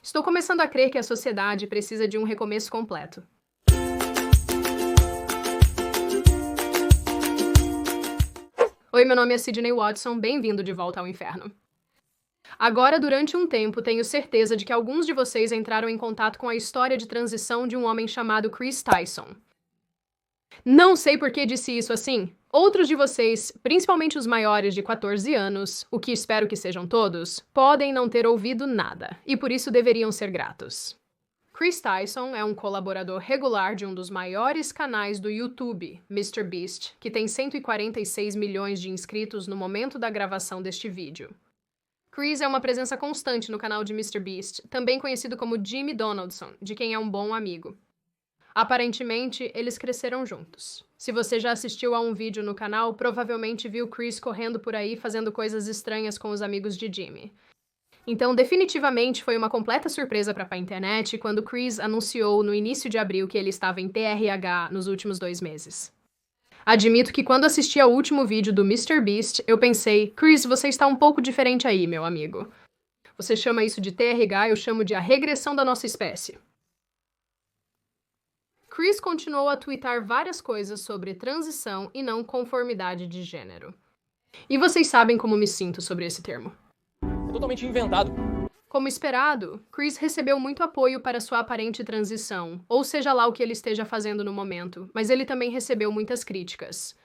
Estou começando a crer que a sociedade precisa de um recomeço completo. Oi, meu nome é Sidney Watson, bem-vindo de volta ao inferno. Agora, durante um tempo, tenho certeza de que alguns de vocês entraram em contato com a história de transição de um homem chamado Chris Tyson. Não sei por que disse isso assim. Outros de vocês, principalmente os maiores de 14 anos, o que espero que sejam todos, podem não ter ouvido nada, e por isso deveriam ser gratos. Chris Tyson é um colaborador regular de um dos maiores canais do YouTube, MrBeast, que tem 146 milhões de inscritos no momento da gravação deste vídeo. Chris é uma presença constante no canal de MrBeast, também conhecido como Jimmy Donaldson, de quem é um bom amigo. Aparentemente, eles cresceram juntos. Se você já assistiu a um vídeo no canal, provavelmente viu Chris correndo por aí fazendo coisas estranhas com os amigos de Jimmy. Então, definitivamente foi uma completa surpresa para a internet quando Chris anunciou no início de abril que ele estava em TRH nos últimos 2 meses. Admito que quando assisti ao último vídeo do MrBeast, eu pensei, Chris, você está um pouco diferente aí, meu amigo. Você chama isso de TRH, eu chamo de a regressão da nossa espécie. Chris continuou a twittar várias coisas sobre transição e não conformidade de gênero. E vocês sabem como me sinto sobre esse termo. É totalmente inventado. Como esperado, Chris recebeu muito apoio para sua aparente transição, ou seja lá o que ele esteja fazendo no momento, mas ele também recebeu muitas críticas.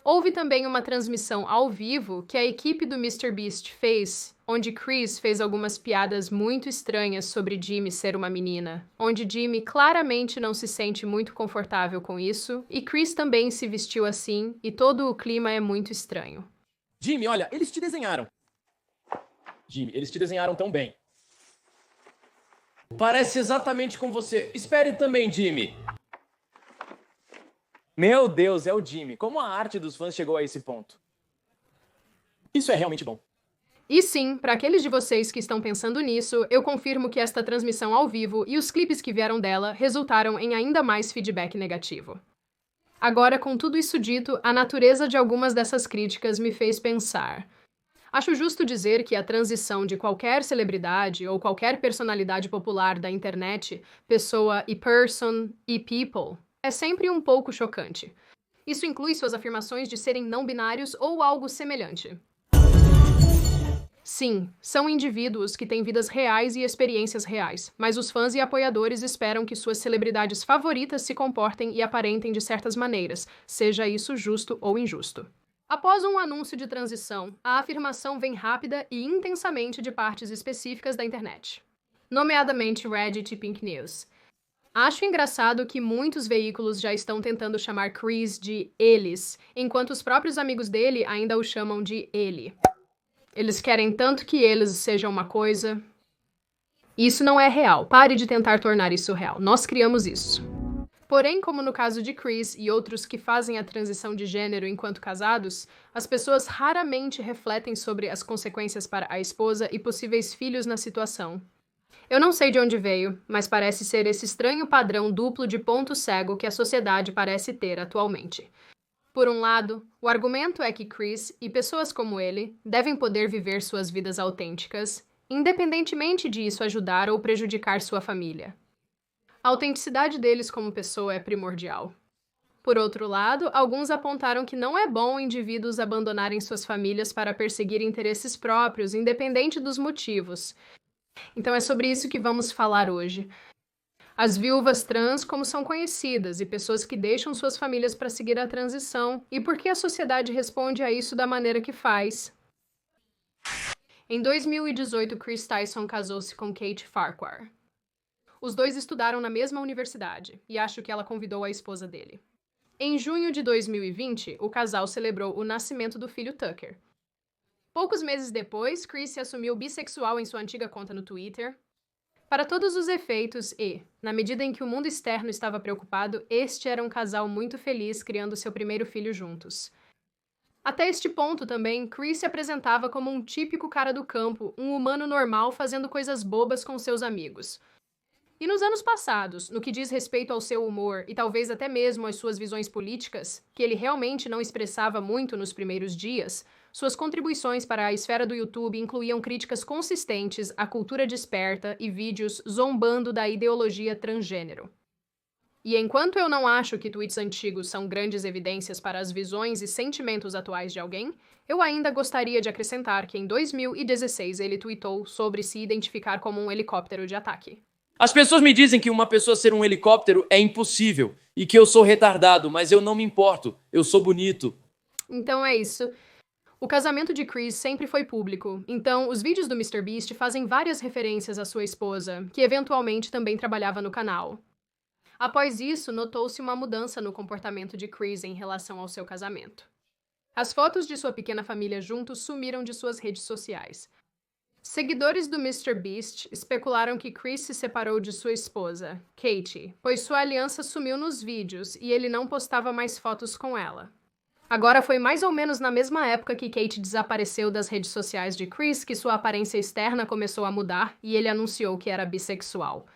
Houve também uma transmissão ao vivo que a equipe do MrBeast fez, onde Chris fez algumas piadas muito estranhas sobre Jimmy ser uma menina, onde Jimmy claramente não se sente muito confortável com isso, e Chris também se vestiu assim, e todo o clima é muito estranho. Jimmy, olha, eles te desenharam. Jimmy, eles te desenharam tão bem. Parece exatamente com você. Espere também, Jimmy. Meu Deus, é o Jimmy. Como a arte dos fãs chegou a esse ponto? Isso é realmente bom. E sim, para aqueles de vocês que estão pensando nisso, eu confirmo que esta transmissão ao vivo e os clipes que vieram dela resultaram em ainda mais feedback negativo. Agora, com tudo isso dito, a natureza de algumas dessas críticas me fez pensar. Acho justo dizer que a transição de qualquer celebridade ou qualquer personalidade popular da internet, pessoa e person e people, é sempre um pouco chocante. Isso inclui suas afirmações de serem não binários ou algo semelhante. Sim, são indivíduos que têm vidas reais e experiências reais, mas os fãs e apoiadores esperam que suas celebridades favoritas se comportem e aparentem de certas maneiras, seja isso justo ou injusto. Após um anúncio de transição, a afirmação vem rápida e intensamente de partes específicas da internet, nomeadamente Reddit e Pink News. Acho engraçado que muitos veículos já estão tentando chamar Chris de eles, enquanto os próprios amigos dele ainda o chamam de ele. Eles querem tanto que eles sejam uma coisa. Isso não é real. Pare de tentar tornar isso real. Nós criamos isso. Porém, como no caso de Chris e outros que fazem a transição de gênero enquanto casados, as pessoas raramente refletem sobre as consequências para a esposa e possíveis filhos na situação. Eu não sei de onde veio, mas parece ser esse estranho padrão duplo de ponto cego que a sociedade parece ter atualmente. Por um lado, o argumento é que Chris e pessoas como ele devem poder viver suas vidas autênticas, independentemente de isso ajudar ou prejudicar sua família. A autenticidade deles como pessoa é primordial. Por outro lado, alguns apontaram que não é bom indivíduos abandonarem suas famílias para perseguir interesses próprios, independente dos motivos. Então é sobre isso que vamos falar hoje. As viúvas trans como são conhecidas e pessoas que deixam suas famílias para seguir a transição e por que a sociedade responde a isso da maneira que faz. Em 2018, Chris Tyson casou-se com Kate Farquhar. Os dois estudaram na mesma universidade e acho que ela convidou a esposa dele. Em junho de 2020, o casal celebrou o nascimento do filho Tucker. Poucos meses depois, Chris se assumiu bissexual em sua antiga conta no Twitter. Para todos os efeitos e, na medida em que o mundo externo estava preocupado, este era um casal muito feliz criando seu primeiro filho juntos. Até este ponto também, Chris se apresentava como um típico cara do campo, um humano normal fazendo coisas bobas com seus amigos. E nos anos passados, no que diz respeito ao seu humor e talvez até mesmo às suas visões políticas, que ele realmente não expressava muito nos primeiros dias, Suas contribuições para a esfera do YouTube incluíam críticas consistentes à cultura desperta e vídeos zombando da ideologia transgênero. E enquanto eu não acho que tweets antigos são grandes evidências para as visões e sentimentos atuais de alguém, eu ainda gostaria de acrescentar que em 2016 ele tweetou sobre se identificar como um helicóptero de ataque. As pessoas me dizem que uma pessoa ser um helicóptero é impossível e que eu sou retardado, mas eu não me importo. Eu sou bonito. Então é isso. O casamento de Chris sempre foi público, então os vídeos do MrBeast fazem várias referências à sua esposa, que eventualmente também trabalhava no canal. Após isso, notou-se uma mudança no comportamento de Chris em relação ao seu casamento. As fotos de sua pequena família juntos sumiram de suas redes sociais. Seguidores do MrBeast especularam que Chris se separou de sua esposa, Katie, pois sua aliança sumiu nos vídeos e ele não postava mais fotos com ela. Agora foi mais ou menos na mesma época que Katie desapareceu das redes sociais de Chris que sua aparência externa começou a mudar e ele anunciou que era bissexual.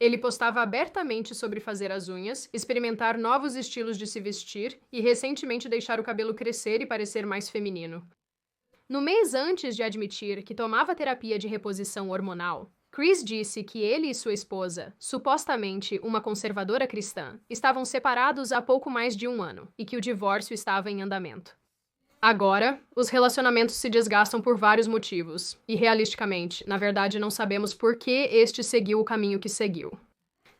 Ele postava abertamente sobre fazer as unhas, experimentar novos estilos de se vestir e recentemente deixar o cabelo crescer e parecer mais feminino. No mês antes de admitir que tomava terapia de reposição hormonal, Chris disse que ele e sua esposa, supostamente uma conservadora cristã, estavam separados há pouco mais de um ano e que o divórcio estava em andamento. Agora, os relacionamentos se desgastam por vários motivos, e realisticamente, na verdade não sabemos por que este seguiu o caminho que seguiu.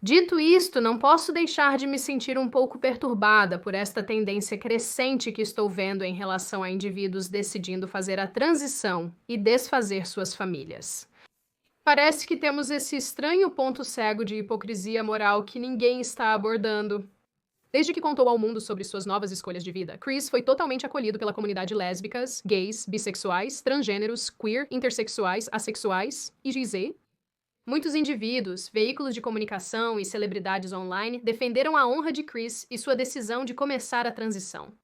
Dito isto, não posso deixar de me sentir um pouco perturbada por esta tendência crescente que estou vendo em relação a indivíduos decidindo fazer a transição e desfazer suas famílias. Parece que temos esse estranho ponto cego de hipocrisia moral que ninguém está abordando. Desde que contou ao mundo sobre suas novas escolhas de vida, Chris foi totalmente acolhido pela comunidade lésbicas, gays, bissexuais, transgêneros, queer, intersexuais, assexuais e GZ. Muitos indivíduos, veículos de comunicação e celebridades online defenderam a honra de Chris e sua decisão de começar a transição.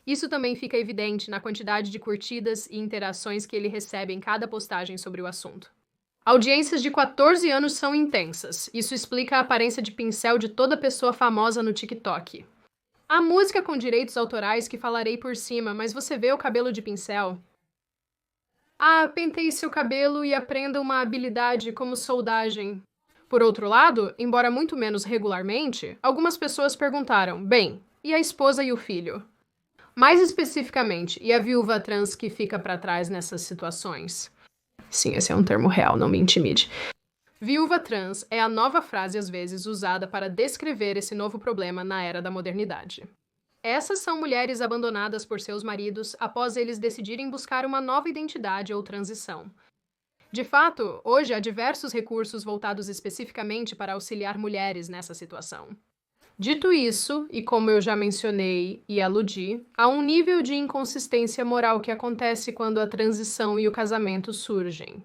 Isso também fica evidente na quantidade de curtidas e interações que ele recebe em cada postagem sobre o assunto. Audiências de 14 anos são intensas. Isso explica a aparência de pincel de toda pessoa famosa no TikTok. Há música com direitos autorais que falarei por cima, mas você vê o cabelo de pincel? Ah, penteie seu cabelo e aprenda uma habilidade como soldagem. Por outro lado, embora muito menos regularmente, algumas pessoas perguntaram, bem, e a esposa e o filho? Mais especificamente, e a viúva trans que fica para trás nessas situações? Sim, esse é um termo real, não me intimide. Viúva trans é a nova frase às vezes usada para descrever esse novo problema na era da modernidade. Essas são mulheres abandonadas por seus maridos após eles decidirem buscar uma nova identidade ou transição. De fato, hoje há diversos recursos voltados especificamente para auxiliar mulheres nessa situação. Dito isso, e como eu já mencionei e aludi, há um nível de inconsistência moral que acontece quando a transição e o casamento surgem.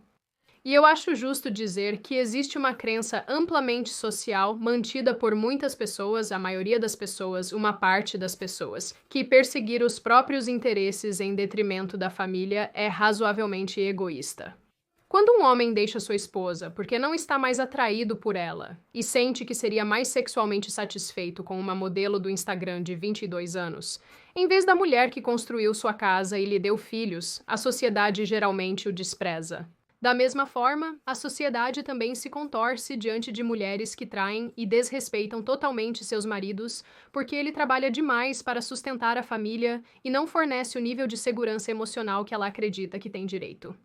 E eu acho justo dizer que existe uma crença amplamente social mantida por muitas pessoas, a maioria das pessoas, uma parte das pessoas, que perseguir os próprios interesses em detrimento da família é razoavelmente egoísta. Quando um homem deixa sua esposa porque não está mais atraído por ela e sente que seria mais sexualmente satisfeito com uma modelo do Instagram de 22 anos, em vez da mulher que construiu sua casa e lhe deu filhos, a sociedade geralmente o despreza. Da mesma forma, a sociedade também se contorce diante de mulheres que traem e desrespeitam totalmente seus maridos porque ele trabalha demais para sustentar a família e não fornece o nível de segurança emocional que ela acredita que tem direito.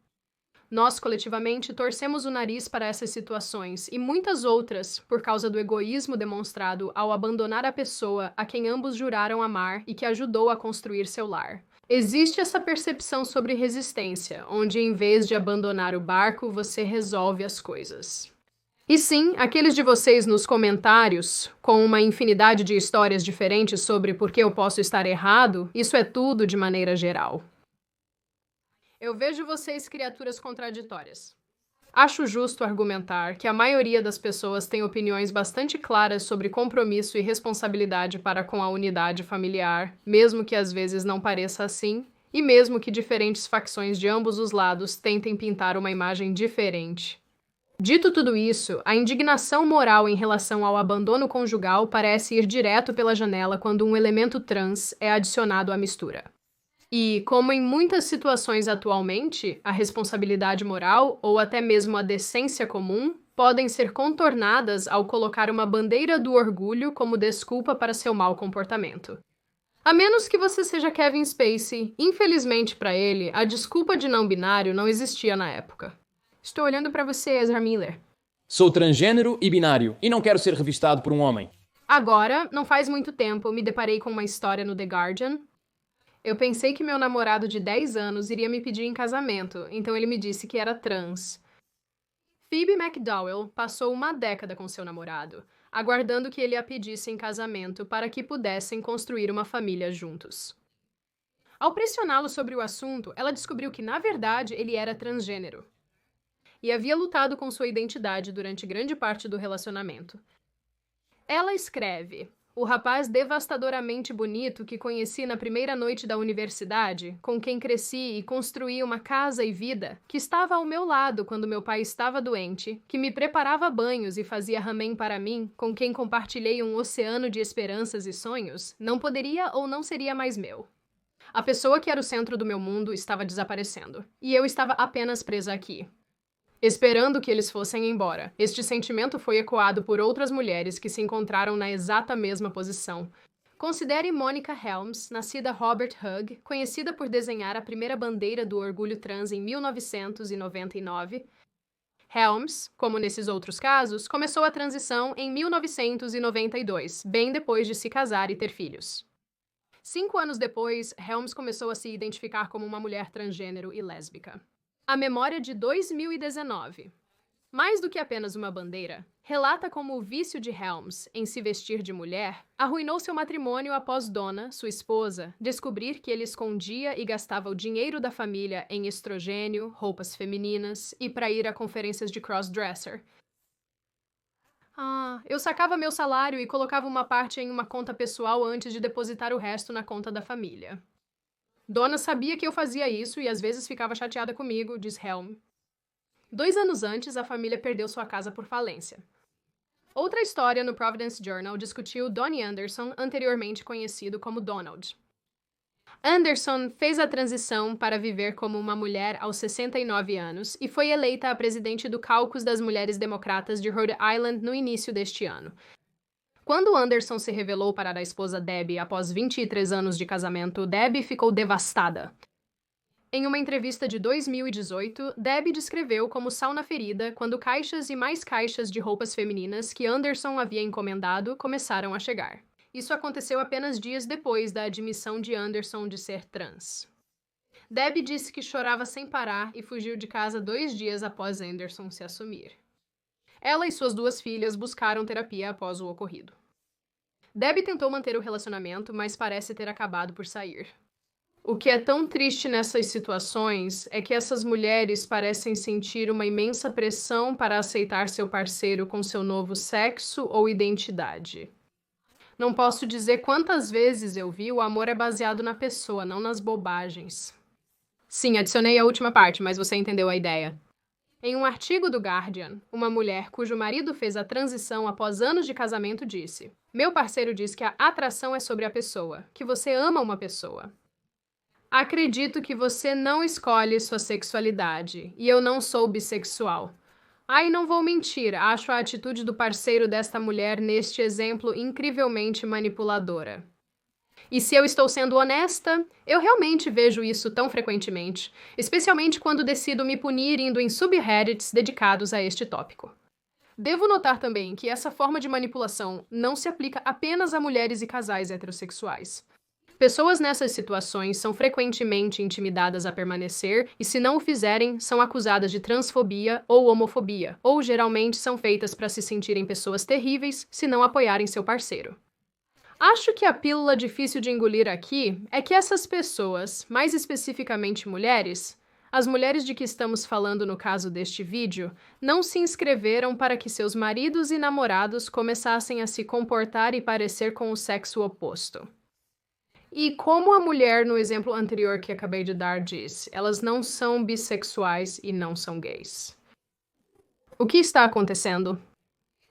Nós, coletivamente, torcemos o nariz para essas situações e muitas outras por causa do egoísmo demonstrado ao abandonar a pessoa a quem ambos juraram amar e que ajudou a construir seu lar. Existe essa percepção sobre resistência, onde em vez de abandonar o barco, você resolve as coisas. E sim, aqueles de vocês nos comentários, com uma infinidade de histórias diferentes sobre por que eu posso estar errado, isso é tudo de maneira geral. Eu vejo vocês criaturas contraditórias. Acho justo argumentar que a maioria das pessoas tem opiniões bastante claras sobre compromisso e responsabilidade para com a unidade familiar, mesmo que às vezes não pareça assim, e mesmo que diferentes facções de ambos os lados tentem pintar uma imagem diferente. Dito tudo isso, a indignação moral em relação ao abandono conjugal parece ir direto pela janela quando um elemento trans é adicionado à mistura. E, como em muitas situações atualmente, a responsabilidade moral ou até mesmo a decência comum podem ser contornadas ao colocar uma bandeira do orgulho como desculpa para seu mau comportamento. A menos que você seja Kevin Spacey, infelizmente para ele, a desculpa de não binário não existia na época. Estou olhando para você, Ezra Miller. Sou transgênero e binário, e não quero ser revistado por um homem. Agora, não faz muito tempo, me deparei com uma história no The Guardian. Eu pensei que meu namorado de 10 anos iria me pedir em casamento, então ele me disse que era trans. Phoebe McDowell passou uma década com seu namorado, aguardando que ele a pedisse em casamento para que pudessem construir uma família juntos. Ao pressioná-lo sobre o assunto, ela descobriu que, na verdade, ele era transgênero e havia lutado com sua identidade durante grande parte do relacionamento. Ela escreve: o rapaz devastadoramente bonito que conheci na primeira noite da universidade, com quem cresci e construí uma casa e vida, que estava ao meu lado quando meu pai estava doente, que me preparava banhos e fazia ramen para mim, com quem compartilhei um oceano de esperanças e sonhos, não poderia ou não seria mais meu. A pessoa que era o centro do meu mundo estava desaparecendo, e eu estava apenas presa aqui, esperando que eles fossem embora. Este sentimento foi ecoado por outras mulheres que se encontraram na exata mesma posição. Considere Monica Helms, nascida Robert Hugg, conhecida por desenhar a primeira bandeira do orgulho trans em 1999. Helms, como nesses outros casos, começou a transição em 1992, bem depois de se casar e ter filhos. 5 anos depois, Helms começou a se identificar como uma mulher transgênero e lésbica. A memória de 2019, mais do que apenas uma bandeira, relata como o vício de Helms em se vestir de mulher arruinou seu matrimônio após Donna, sua esposa, descobrir que ele escondia e gastava o dinheiro da família em estrogênio, roupas femininas e para ir a conferências de crossdresser. Eu sacava meu salário e colocava uma parte em uma conta pessoal antes de depositar o resto na conta da família. Donna sabia que eu fazia isso e às vezes ficava chateada comigo, diz Helm. 2 anos antes, a família perdeu sua casa por falência. Outra história no Providence Journal discutiu Donnie Anderson, anteriormente conhecido como Donald. Anderson fez a transição para viver como uma mulher aos 69 anos e foi eleita a presidente do Caucus das Mulheres Democratas de Rhode Island no início deste ano. Quando Anderson se revelou para a esposa Debbie após 23 anos de casamento, Debbie ficou devastada. Em uma entrevista de 2018, Debbie descreveu como sal na ferida quando caixas e mais caixas de roupas femininas que Anderson havia encomendado começaram a chegar. Isso aconteceu apenas dias depois da admissão de Anderson de ser trans. Debbie disse que chorava sem parar e fugiu de casa 2 dias após Anderson se assumir. Ela e suas 2 filhas buscaram terapia após o ocorrido. Debbie tentou manter o relacionamento, mas parece ter acabado por sair. O que é tão triste nessas situações é que essas mulheres parecem sentir uma imensa pressão para aceitar seu parceiro com seu novo sexo ou identidade. Não posso dizer quantas vezes eu vi o amor é baseado na pessoa, não nas bobagens. Sim, adicionei a última parte, mas você entendeu a ideia. Em um artigo do Guardian, uma mulher cujo marido fez a transição após anos de casamento disse: meu parceiro diz que a atração é sobre a pessoa, que você ama uma pessoa. Acredito que você não escolhe sua sexualidade, e eu não sou bissexual. Não vou mentir, acho a atitude do parceiro desta mulher neste exemplo incrivelmente manipuladora. E se eu estou sendo honesta, eu realmente vejo isso tão frequentemente, especialmente quando decido me punir indo em subreddits dedicados a este tópico. Devo notar também que essa forma de manipulação não se aplica apenas a mulheres e casais heterossexuais. Pessoas nessas situações são frequentemente intimidadas a permanecer e, se não o fizerem, são acusadas de transfobia ou homofobia, ou geralmente são feitas para se sentirem pessoas terríveis se não apoiarem seu parceiro. Acho que a pílula difícil de engolir aqui é que essas pessoas, mais especificamente mulheres, as mulheres de que estamos falando no caso deste vídeo, não se inscreveram para que seus maridos e namorados começassem a se comportar e parecer com o sexo oposto. E como a mulher no exemplo anterior que acabei de dar diz, elas não são bissexuais e não são gays. O que está acontecendo?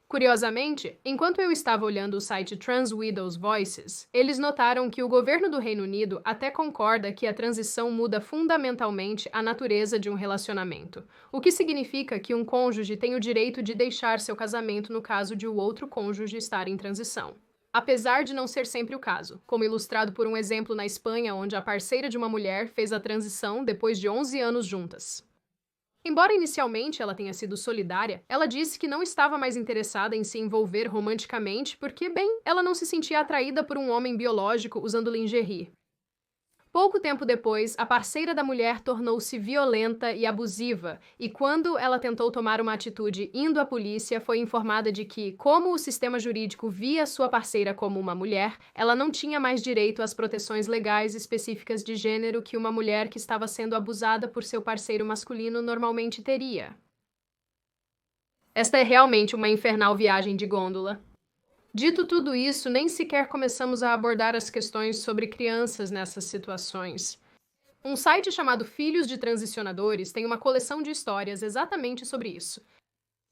Curiosamente, enquanto eu estava olhando o site Trans Widows Voices, eles notaram que o governo do Reino Unido até concorda que a transição muda fundamentalmente a natureza de um relacionamento, o que significa que um cônjuge tem o direito de deixar seu casamento no caso de o outro cônjuge estar em transição. Apesar de não ser sempre o caso, como ilustrado por um exemplo na Espanha, onde a parceira de uma mulher fez a transição depois de 11 anos juntas. Embora inicialmente ela tenha sido solidária, ela disse que não estava mais interessada em se envolver romanticamente porque, bem, ela não se sentia atraída por um homem biológico usando lingerie. Pouco tempo depois, a parceira da mulher tornou-se violenta e abusiva, e quando ela tentou tomar uma atitude indo à polícia, foi informada de que, como o sistema jurídico via sua parceira como uma mulher, ela não tinha mais direito às proteções legais específicas de gênero que uma mulher que estava sendo abusada por seu parceiro masculino normalmente teria. Esta é realmente uma infernal viagem de gôndola. Dito tudo isso, nem sequer começamos a abordar as questões sobre crianças nessas situações. Um site chamado Filhos de Transicionadores tem uma coleção de histórias exatamente sobre isso.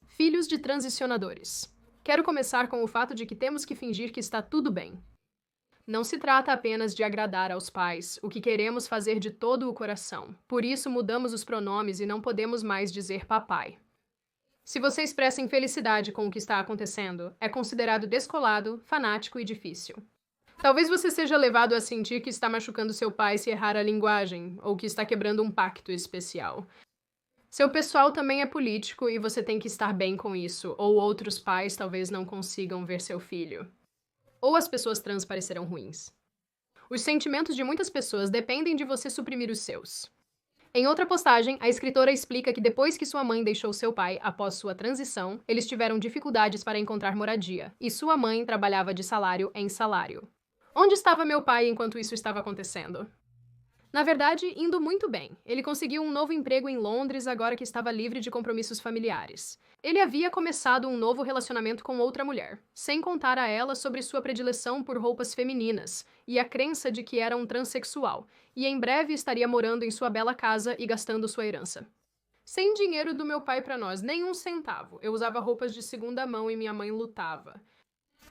Filhos de Transicionadores. Quero começar com o fato de que temos que fingir que está tudo bem. Não se trata apenas de agradar aos pais, o que queremos fazer de todo o coração. Por isso mudamos os pronomes e não podemos mais dizer papai. Se você expressa infelicidade com o que está acontecendo, é considerado descolado, fanático e difícil. Talvez você seja levado a sentir que está machucando seu pai se errar a linguagem, ou que está quebrando um pacto especial. Seu pessoal também é político e você tem que estar bem com isso, ou outros pais talvez não consigam ver seu filho. Ou as pessoas trans parecerão ruins. Os sentimentos de muitas pessoas dependem de você suprimir os seus. Em outra postagem, a escritora explica que depois que sua mãe deixou seu pai após sua transição, eles tiveram dificuldades para encontrar moradia, e sua mãe trabalhava de salário em salário. Onde estava meu pai enquanto isso estava acontecendo? Na verdade, indo muito bem. Ele conseguiu um novo emprego em Londres agora que estava livre de compromissos familiares. Ele havia começado um novo relacionamento com outra mulher, sem contar a ela sobre sua predileção por roupas femininas e a crença de que era um transexual, e em breve estaria morando em sua bela casa e gastando sua herança. Sem dinheiro do meu pai para nós, nem um centavo. Eu usava roupas de segunda mão e minha mãe lutava.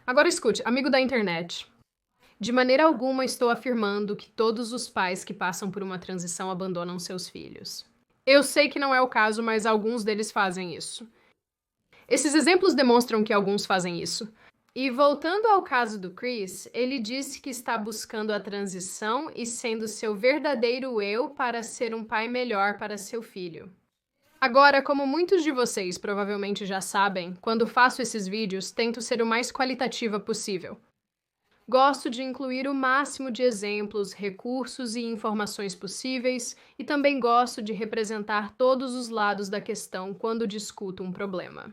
Agora escute, amigo da internet. De maneira alguma estou afirmando que todos os pais que passam por uma transição abandonam seus filhos. Eu sei que não é o caso, mas alguns deles fazem isso. Esses exemplos demonstram que alguns fazem isso. E voltando ao caso do Chris, ele disse que está buscando a transição e sendo seu verdadeiro eu para ser um pai melhor para seu filho. Agora, como muitos de vocês provavelmente já sabem, quando faço esses vídeos, tento ser o mais qualitativa possível. Gosto de incluir o máximo de exemplos, recursos e informações possíveis, e também gosto de representar todos os lados da questão quando discuto um problema.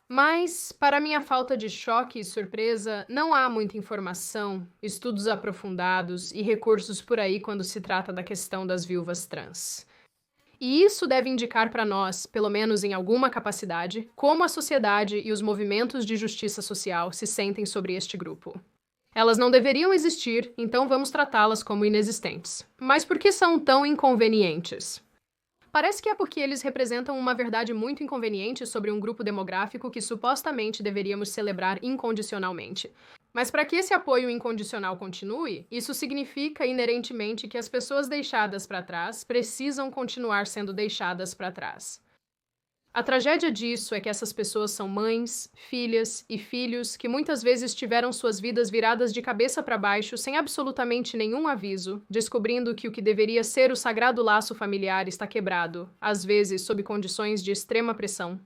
Mas, para minha falta de choque e surpresa, não há muita informação, estudos aprofundados e recursos por aí quando se trata da questão das viúvas trans. E isso deve indicar para nós, pelo menos em alguma capacidade, como a sociedade e os movimentos de justiça social se sentem sobre este grupo. Elas não deveriam existir, então vamos tratá-las como inexistentes. Mas por que são tão inconvenientes? Parece que é porque eles representam uma verdade muito inconveniente sobre um grupo demográfico que supostamente deveríamos celebrar incondicionalmente. Mas para que esse apoio incondicional continue, isso significa inerentemente que as pessoas deixadas para trás precisam continuar sendo deixadas para trás. A tragédia disso é que essas pessoas são mães, filhas e filhos que muitas vezes tiveram suas vidas viradas de cabeça para baixo sem absolutamente nenhum aviso, descobrindo que o que deveria ser o sagrado laço familiar está quebrado, às vezes sob condições de extrema pressão.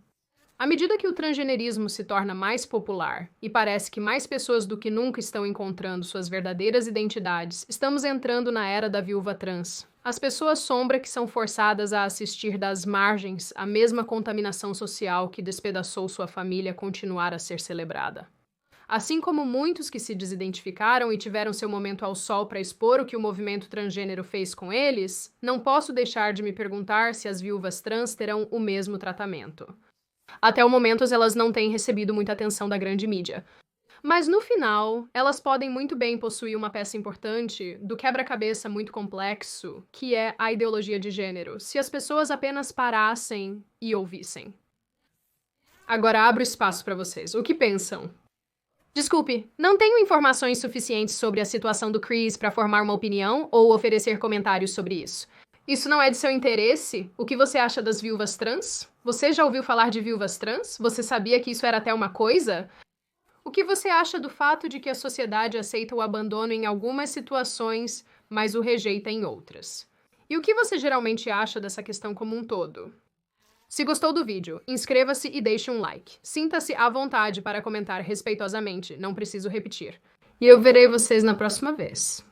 À medida que o transgenerismo se torna mais popular, e parece que mais pessoas do que nunca estão encontrando suas verdadeiras identidades, estamos entrando na era da viúva trans. As pessoas sombra que são forçadas a assistir das margens à mesma contaminação social que despedaçou sua família continuar a ser celebrada. Assim como muitos que se desidentificaram e tiveram seu momento ao sol para expor o que o movimento transgênero fez com eles, não posso deixar de me perguntar se as viúvas trans terão o mesmo tratamento. Até o momento, elas não têm recebido muita atenção da grande mídia. Mas no final, elas podem muito bem possuir uma peça importante do quebra-cabeça muito complexo, que é a ideologia de gênero, se as pessoas apenas parassem e ouvissem. Agora abro espaço para vocês. O que pensam? Desculpe, não tenho informações suficientes sobre a situação do Chris para formar uma opinião ou oferecer comentários sobre isso. Isso não é de seu interesse? O que você acha das viúvas trans? Você já ouviu falar de viúvas trans? Você sabia que isso era até uma coisa? O que você acha do fato de que a sociedade aceita o abandono em algumas situações, mas o rejeita em outras? E o que você geralmente acha dessa questão como um todo? Se gostou do vídeo, inscreva-se e deixe um like. Sinta-se à vontade para comentar respeitosamente, não preciso repetir. E eu verei vocês na próxima vez.